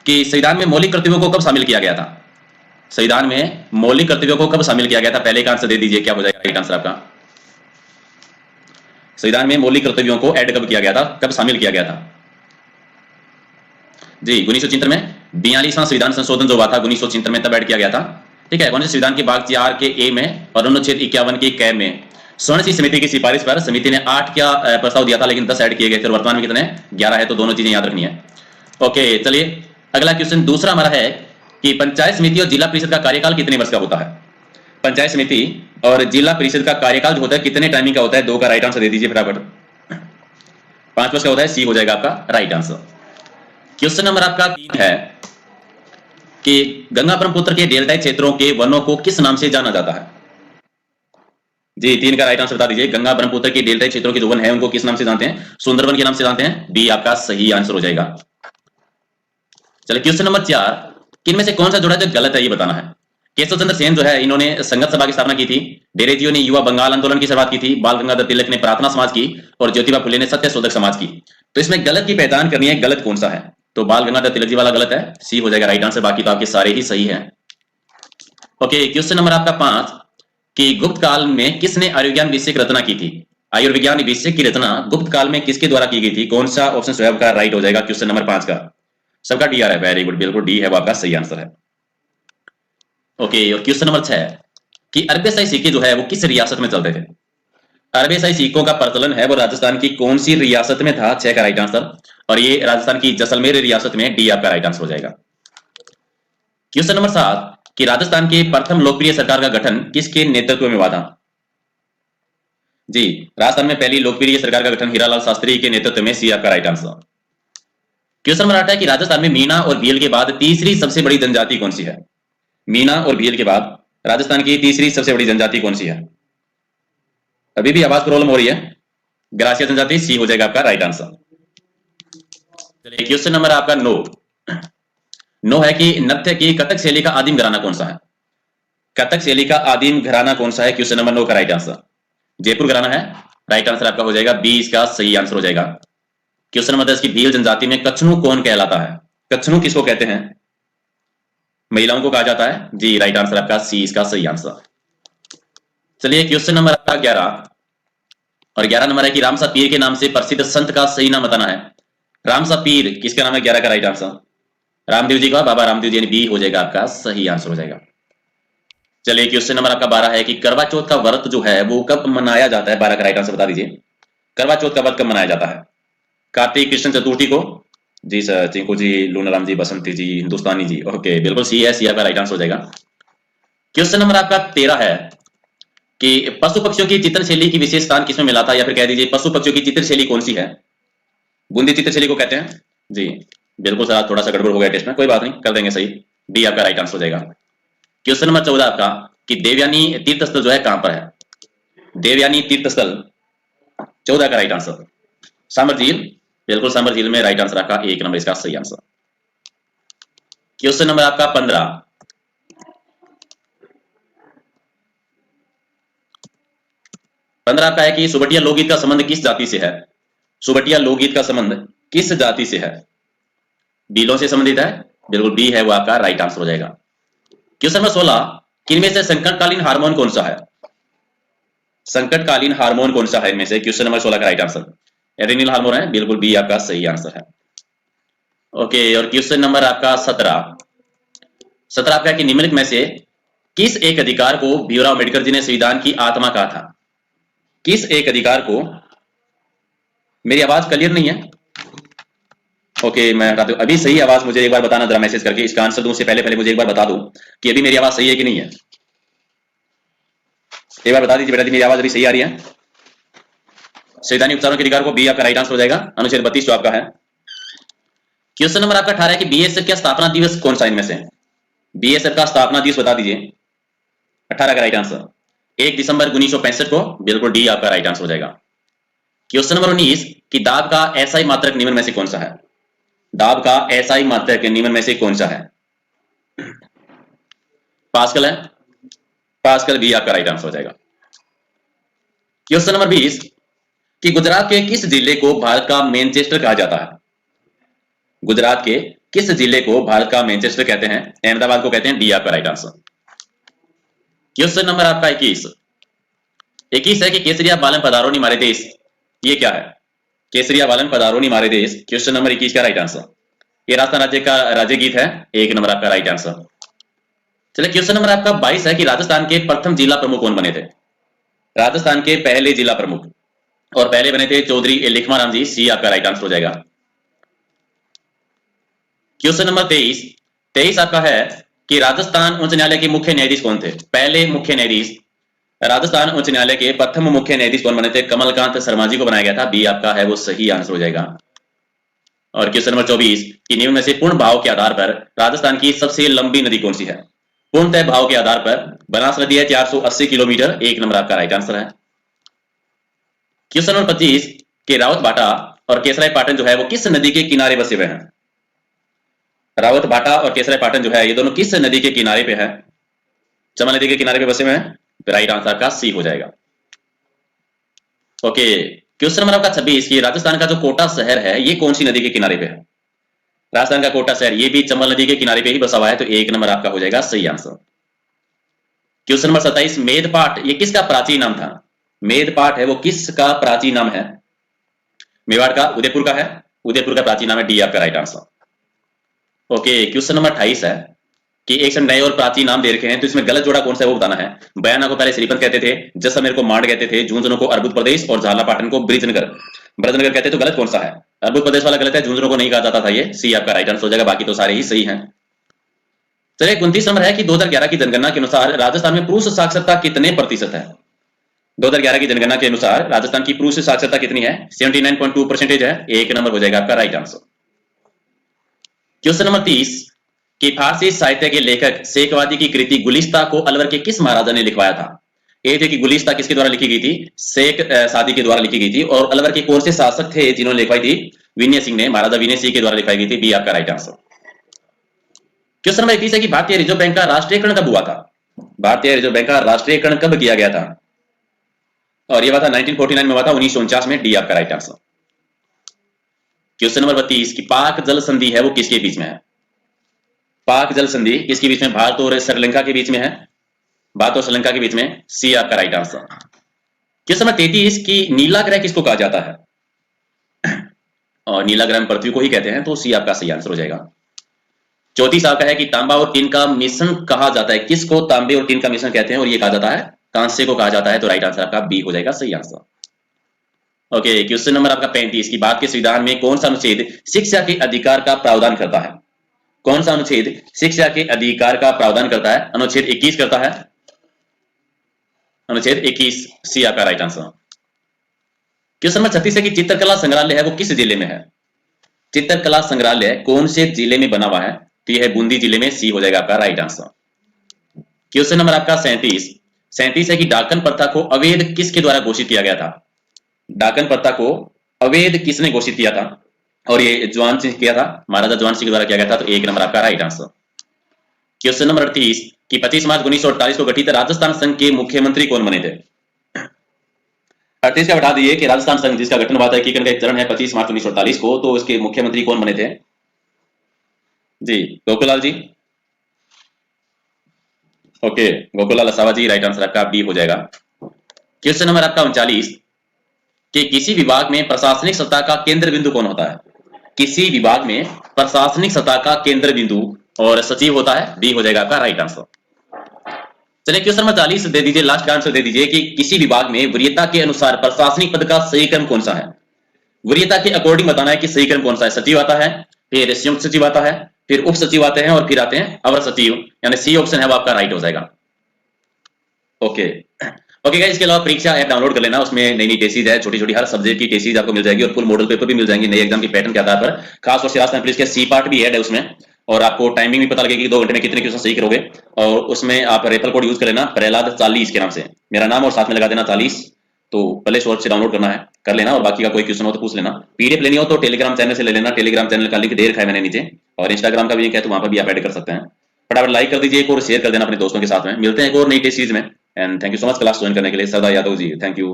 कि संविधान में मौलिक कर्तव्यों को कब शामिल किया गया था? संविधान में मौलिक कर्तव्यों को कब शामिल किया गया था? पहले का आंसर दे दीजिए, क्या हो जाएगा राइट आंसर आपका? संविधान में मौलिक कर्तव्यों को ऐड कब किया गया था, कब शामिल किया गया था? जी 1973 में 42वां संविधान संशोधन जो हुआ था 1973 में, तब ऐड किया गया था। ठीक है, कौन से संविधान के भाग 4 के ए में और अनुच्छेद 51 के क में स्वर्ण सिंह समिति की सिफारिश पर समिति ने 8 का प्रस्ताव दिया था, लेकिन 10 ऐड किए गए थे। वर्तमान में कितने? 11 है, तो दोनों चीजें याद रखनी है। ओके, चलिए अगला क्वेश्चन दूसरा हमारा है कि पंचायत समिति और जिला परिषद का कार्यकाल कितने वर्ष का होता है? पंचायत समिति और जिला परिषद का कार्यकाल जो होता है कितने टाइमिंग का होता है? 2 का राइट आंसर दे दीजिए फटाफट। 5 वर्ष का होता है, सी हो जाएगा आपका राइट आंसर। क्वेश्चन नंबर आपका 3 है कि गंगा ब्रह्मपुत्र के डेल्टाई क्षेत्रों के वनों को किस नाम से जाना जाता है? जी 3 का राइट आंसर बता दीजिए। गंगा ब्रह्मपुत्र के डेल्टाई क्षेत्रों के जो वन है उनको किस नाम से जानते हैं? सुंदरवन के नाम से जानते हैं। बी आपका सही आंसर हो जाएगा। चलिए क्वेश्चन नंबर 4, किनमें से कौन सा जोड़ा जो गलत है ये बताना है। केशव चंद्र सेन जो है इन्होंने संगत सभा की स्थापना की थी, डेरे जियो ने युवा बंगाल आंदोलन की शुरुआत की थी, बाल गंगाधर तिलक ने प्रार्थना समाज की और ज्योतिबा फुले ने सत्य शोधक समाज की। तो इसमें गलत की पहचान करनी है, गलत कौन सा है? तो बाल गंगाधर तिलक जी वाला गलत है, सी हो जाएगा राइट आंसर। बाकी तो आपके सारे ही सही है। ओके, क्वेश्चन नंबर आपका 5 कि गुप्त काल में किसने आयुर्विज्ञान विषय की रचना की थी? आयुर्विज्ञान विषय की रचना गुप्त काल में किसके द्वारा की गई थी? कौन सा ऑप्शन जो है आपका राइट हो जाएगा क्वेश्चन नंबर 5 का? सबका डी आ रहा है, वेरी गुड, बिल्कुल डी है वो आपका सही आंसर है। ओके, और क्वेश्चन नंबर 6 कि अरबी शाही सिक्के जो है वो किस रियासत में चलते थे? अरबी शाही सिक्कों का प्रचलन है वो राजस्थान की कौन सी रियासत में था? 6 का राइट आंसर, और ये राजस्थान की जैसलमेर रियासत में, डी आपका राइट आंसर हो जाएगा। क्वेश्चन नंबर 7 कि राजस्थान की प्रथम लोकप्रिय सरकार का गठन किसके नेतृत्व में हुआ था? जी राजस्थान में पहली लोकप्रिय सरकार का गठन हीरालाल शास्त्री के नेतृत्व में, सी आपका राइट आंसर। क्वेश्चन नंबर 8 है कि राजस्थान में मीणा और भील के बाद तीसरी सबसे बड़ी जनजाति कौन सी है? मीणा और भील के बाद राजस्थान की तीसरी सबसे बड़ी जनजाति कौन सी है? अभी भी आवाज प्रॉब्लम हो रही है। ग्रासिया जनजाति, सी हो जाएगा आपका राइट आंसर। चलिए क्वेश्चन नंबर आपका 9 है कि नृत्य की कथक शैली का आदिम घराना कौन सा है? कथक शैली का आदिम घराना कौन सा है? क्वेश्चन नंबर 9 का राइट आंसर जयपुर घराना है, राइट आंसर आपका हो जाएगा बी, इसका सही आंसर हो जाएगा। क्वेश्चन नंबर 10 की भील जनजाति में कछनू कौन कहलाता है? कछनू किसको कहते हैं? महिलाओं को कहा जाता है, जी राइट आंसर आपका सी, इसका सही आंसर। चलिए क्वेश्चन नंबर आपका 11, और 11 नंबर है कि रामसा पीर के नाम से प्रसिद्ध संत का सही नाम बताना है। रामसा पीर किसका नाम है? 11 का राइट आंसर रामदेव जी का, बाबा रामदेव जी, बी हो जाएगा आपका सही आंसर हो जाएगा। चलिए क्वेश्चन नंबर आपका 12 है कि करवा चौथ का व्रत जो है वो कब मनाया जाता है? 12 का राइट आंसर बता दीजिए। करवा चौथ का व्रत कब मनाया जाता है? कार्तिक कृष्ण चतुर्थी को, जी सर, चिंकू जी, लूनाराम जी, बसंती जी, हिंदुस्तानी जी, ओके बिल्कुल सी है, सी आपका राइट आंसर हो जाएगा। क्वेश्चन नंबर आपका 13 है कि पशु पक्षियों की चित्र शैली की विशेष स्थान किसमें मिला था, या फिर कह दीजिए पशु पक्षियों की चित्र शैली कौन सी है? बूंदी चित्र शैली को कहते हैं। जी बिल्कुल सर, थोड़ा सा गड़बड़ हो गया टेस्ट में, कोई बात नहीं, कर देंगे सही, डी आपका राइट आंसर हो जाएगा। क्वेश्चन नंबर 14 आपका कि देवयानी तीर्थस्थल जो है कहां पर है? देवयानी तीर्थस्थल 14 का राइट आंसर सामर झील, बिल्कुल सामर झील में, राइट आंसर आपका 1 नंबर इसका सही आंसर। क्वेश्चन नंबर आपका 15 आपका है कि सुबटिया लोकगीत का संबंध किस जाति से है? सुबटिया लोकगीत का संबंध किस जाति से है? भीलों से संबंधित है, बिल्कुल बी है वो आपका राइट आंसर हो जाएगा। क्वेश्चन नंबर 16 किनमें से संकटकालीन हार्मोन कौन सा है? संकटकालीन हार्मोन कौन सा है इनमें से? क्वेश्चन नंबर 16 का राइट आंसर एड्रेनल हार्मोन है, बिल्कुल बी आपका सही आंसर है। ओके, और क्वेश्चन नंबर आपका 17 आपका कि निम्नलिखित में से किस एक अधिकार को भीमराव अम्बेडकर जी ने संविधान की आत्मा कहा था? किस एक अधिकार को, मेरी आवाज क्लियर नहीं है? ओके, मैं बताता हूं, अभी सही आवाज मुझे एक बार बताना जरा मैसेज करके, इसका आंसर दूं उससे पहले मुझे एक बार बता दो कि अभी मेरी आवाज सही है कि नहीं है। एक बार बता दीजिए बेटा, मेरी आवाज अभी सही आ रही है? संवैधानिक उपचारों के अधिकार को, बी आपका राइट आंसर हो जाएगा, अनुच्छेद 32 जो आपका है। क्वेश्चन नंबर आपका 18 है कि बीएसएफ का स्थापना दिवस कौन सा इनमें से? बीएसएफ का स्थापना दिवस बता दीजिए। 18 का राइट आंसर 1 दिसंबर 1965 को, बिल्कुल डी आपका राइट आंसर हो जाएगा। क्वेश्चन नंबर 19 कि दाब का एसआई मात्रक निम्न में से कौन सा है? दाब का एसआई मात्रक निम्न में से कौन सा है? पास्कल है, पास्कल बी आपका राइट आंसर हो जाएगा। क्वेश्चन नंबर 20 कि गुजरात के किस जिले को भारत का मैनचेस्टर कहा जाता है? गुजरात के किस जिले को भारत का मैनचेस्टर कहते हैं? अहमदाबाद को कहते हैं। डी आपका राइट आंसर। क्वेश्चन नंबर आपका 21 है कि केसरिया बालन पधारोनी मारे देश, ये क्या है? केसरिया बालन पधारोनी मारे देश, क्वेश्चन नंबर 21 का राइट आंसर। ये राजस्थान राज्य का राज्य गीत है। 1 नंबर आपका राइट आंसर। चलिए क्वेश्चन नंबर आपका 22 है कि राजस्थान के प्रथम जिला प्रमुख कौन बने थे? राजस्थान के पहले जिला प्रमुख, और पहले बने थे चौधरी लिखमाराम जी। सी आपका राइट आंसर हो जाएगा। क्वेश्चन नंबर 23 आपका है कि राजस्थान उच्च न्यायालय के मुख्य न्यायाधीश कौन थे? पहले मुख्य न्यायाधीश राजस्थान उच्च न्यायालय के प्रथम मुख्य न्यायाधीश कौन बने थे? कमलकांत शर्मा जी को बनाया गया था। बी आपका है वो सही आंसर हो जाएगा। और क्वेश्चन नंबर 24 कि निम्न में से पूर्ण भाव के आधार पर राजस्थान की सबसे लंबी नदी कौन सी है? पूर्णतः भाव के आधार पर बनास नदी है 480 किलोमीटर। 1 नंबर आपका राइट आंसर है। क्वेश्चन नंबर 25 कि रावत भाटा और केसराय पाटन जो है वो किस नदी के किनारे बसे हुए हैं? रावत भाटा और केसराय पाटन जो है ये दोनों किस नदी के किनारे पे है? चमन नदी के किनारे पे बसे हुए हैं। राइट आंसर का सी हो जाएगा। ओके, क्वेश्चन नंबर आपका 26 कि राजस्थान का जो कोटा शहर है ये कौन सी नदी के किनारे पे है? राजस्थान का कोटा शहर ये भी चंबल नदी के किनारे पे ही बसा हुआ है, तो 1 नंबर आपका हो जाएगा सही आंसर। क्वेश्चन नंबर 27 मेदपाट ये किसका प्राचीन नाम था? मेदपाट है वो किसका प्राचीन नाम है? मेवाड़ का, उदयपुर का है। उदयपुर का प्राचीन नाम है। डी आपका right answer. Okay, question number 28 है कि एक नए और प्राचीन नाम दे रखे हैं, तो इसमें गलत जोड़ा कौन सा है वो बताना है। बयाना को पहले श्रीपंत कहते थे, जैसलमेर को मांड कहते थे, झुंझुनू को अर्बुद प्रदेश और झालापाटन को ब्रिजनगर कहते थे। तो गलत कौन सा है? अर्बुद प्रदेश वाला गलत है, झुंझुनू को नहीं कहा जाता था। ये सी आपका राइट आंसर हो जाएगा। बाकी तो सारे ही सही हैं। चलिए 29 नंबर है कि 2011 की जनगणना के अनुसार राजस्थान में पुरुष साक्षरता कितने प्रतिशत है? 2011 की जनगणना के अनुसार राजस्थान की पुरुष साक्षरता कितनी है? 79.2% है। 1 नंबर हो जाएगा आपका राइट आंसर। क्वेश्चन नंबर 30 कि फारसी साहित्य के लेखक शेखवादी की कृति गुलिस्ता को अलवर के किस महाराजा ने लिखवाया था? ये थे कि गुलिस्ता किसके द्वारा लिखी गई थी? शेख सादी के द्वारा लिखी गई थी। और अलवर के कौन से शासक थे जिन्होंने लिखवाई थी? विनय सिंह ने, महाराजा विनय सिंह के द्वारा लिखवाई गई थी। बी आपका राइट आंसर। क्वेश्चन नंबर 31 है कि भारतीय रिजर्व बैंक का राष्ट्रीयकरण कब हुआ था? भारतीय रिजर्व बैंक का राष्ट्रीयकरण कब किया गया था? और यह हुआ था 1949 में हुआ था, 1949 में। डी आपका राइट आंसर। क्वेश्चन नंबर 32 कि पाक जल संधि है वो किसके बीच में है? पाक जल संधि किसके बीच में? भारत और श्रीलंका के बीच में है। भारत और श्रीलंका के बीच में। सी आपका राइट आंसर। क्वेश्चन नंबर 33 कि नीला ग्रह किसको कहा जाता है? और नीला ग्रह पृथ्वी को ही कहते हैं, तो सी आपका सही आंसर हो जाएगा। 34 आपका है कि तांबा और टीन का मिश्रण कहा जाता है, किसको तांबे और टीन का मिश्रण कहते हैं? और ये कहा जाता है कांस्य को कहा जाता है। तो राइट आंसर आपका बी हो जाएगा सही आंसर। ओके, क्वेश्चन नंबर आपका 35 की भारत के संविधान में कौन सा अनुच्छेद शिक्षा के अधिकार का प्रावधान करता है? कौन सा अनुच्छेद शिक्षा के अधिकार का प्रावधान करता है? अनुच्छेद 21 करता है। अनुच्छेद 21 सी आपका राइट आंसर। क्वेश्चन नंबर 36 है कि चित्रकला संग्रहालय है वो किस जिले में है? चित्रकला संग्रहालय कौन से जिले में बना हुआ है? तो यह है बूंदी जिले में। सी हो जाएगा आपका राइट आंसर। क्वेश्चन नंबर आपका 37 है कि डाकन प्रथा को अवैध किसके द्वारा घोषित किया गया था? डाकन प्रथा को अवैध किसने घोषित किया था? और ये जवान सिंह किया था, महाराजा जवान सिंह द्वारा किया गया था। तो 1 नंबर आपका राइट आंसर। क्वेश्चन नंबर 38 कि 25 मार्च 1948 को गठित राजस्थान संघ के मुख्यमंत्री कौन बने थे? 38 का बता दिए कि राजस्थान संघ जिसका गठन हुआ था, एकीकरण का एक चरण है 25 मार्च 1948 को, तो उसके मुख्यमंत्री कौन बने थे? जी गोकुलाल जी। ओके, गोकुलाल असावा जी। राइट आंसर आपका बी हो जाएगा। क्वेश्चन नंबर आपका 39 कि किसी विभाग में प्रशासनिक सत्ता का केंद्र बिंदु कौन होता है? किसी विभाग में प्रशासनिक सत्ता का केंद्र बिंदु और सचिव होता है। डी हो जाएगा आपका राइट आंसर। चलिए क्वेश्चन नंबर 40 दे दीजिए, लास्ट का आंसर दे दीजिए कि किसी विभाग में वरीयता के अनुसार प्रशासनिक पद का सही क्रम कौन सा है? वरीयता के अकॉर्डिंग बताना है कि सही क्रम कौन सा है। सचिव आता है, फिर संयुक्त सचिव आता है, फिर उप सचिव आते हैं, और फिर आते हैं अवर सचिव, यानी सी ऑप्शन है वो आपका राइट हो जाएगा। ओके गाइस, इसके अलावा परीक्षा ऐप डाउनलोड कर लेना, उसमें नई टेसीज है, छोटी छोटी हर सब्जेक्ट की टेसीज आपको मिल जाएगी, और फुल मॉडल पेपर भी मिल जाएंगे नए एग्जाम के पैटर्न के आधार पर। खास तौर से राजस्थान पुलिस के सी पार्ट भी ऐड है उसमें, और आपको टाइमिंग भी पता लगेगी कि 2 घंटे में कितने क्वेश्चन सही करोगे। और उसमें आप रेफरल कोड यूज कर लेना, प्रहलाद 40 के नाम से, मेरा नाम और साथ में लगा देना 40। तो प्ले स्टोर से डाउनलोड करना है, कर लेना, और बाकी का कोई क्वेश्चन हो तो पूछ लेना। पीडीएफ लेनी हो तो टेलीग्राम चैनल से ले लेना, टेलीग्राम चैनल का लिंक दे रखा है मैंने नीचे, और इंस्टाग्राम का भी लिंक है, तो वहां पर भी आप ऐड कर सकते हैं। फटाफट लाइक कर दीजिए और शेयर कर देना अपने दोस्तों के साथ में। मिलते हैं एक और नई टेस्ट सीरीज में, and thank you so much class join करने के लिए। सरदार यादव जी, थैंक यू।